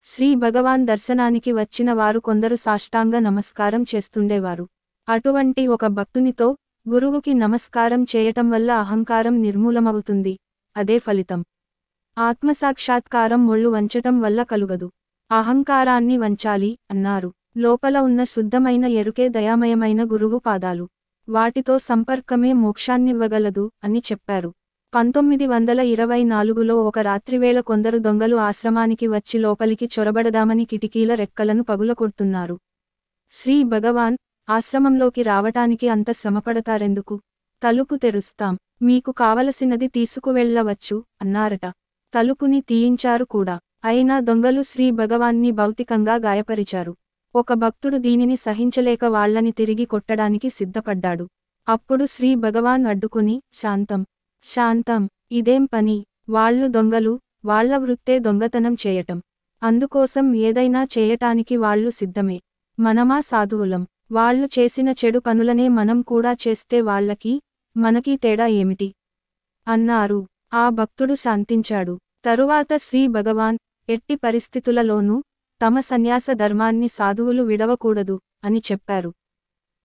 శ్రీ భగవాన్ దర్శనానికి వచ్చిన వారు కొందరు సాష్టాంగ నమస్కారం చేస్తుండేవారు. అటువంటి ఒక భక్తునితో, గురువుకి నమస్కారం చేయటం వల్ల అహంకారం నిర్మూలమవుతుంది, అదే ఫలితం. ఆత్మసాక్షాత్కారం ఒళ్ళు వంచటం వల్ల కలుగదు. అహంకారాన్ని వంచాలి అన్నారు. లోపల ఉన్న శుద్ధమైన ఎరుకే దయామయమైన గురువు పాదాలు. వాటితో సంపర్కమే మోక్షాన్నివ్వగలదు అని చెప్పారు. 1924లో ఒక రాత్రివేళ కొందరు దొంగలు ఆశ్రమానికి వచ్చి లోపలికి చొరబడదామని కిటికీల రెక్కలను పగులకొడుతున్నారు. శ్రీ భగవాన్, ఆశ్రమంలోకి రావటానికి అంత శ్రమపడతారెందుకు? తలుపు తెరుస్తాం, మీకు కావలసినది తీసుకువెళ్ళవచ్చు అన్నారట. తలుపుని తీయించారు కూడా. అయినా దొంగలు శ్రీ భగవాన్ని భౌతికంగా గాయపరిచారు. ఒక భక్తుడు దీనిని సహించలేక వాళ్లని తిరిగి కొట్టడానికి సిద్ధపడ్డాడు. అప్పుడు శ్రీ భగవాన్ అడ్డుకుని, శాంతం, శాంతం, ఇదేం పని? వాళ్ళు దొంగలు, వాళ్ల వృత్తే దొంగతనం చేయటం. అందుకోసం ఏదైనా చేయటానికి వాళ్ళు సిద్ధమే. మనమా సాధువులం? వాళ్ళు చేసిన చెడు పనులనే మనం కూడా చేస్తే వాళ్ళకి, మనకీ తేడా ఏమిటి? అన్నారు. ఆ భక్తుడు శాంతించాడు. తరువాత శ్రీ భగవాన్, ఎట్టి పరిస్థితులలోనూ తమ సన్యాస ధర్మాన్ని సాధువులు విడవకూడదు అని చెప్పారు.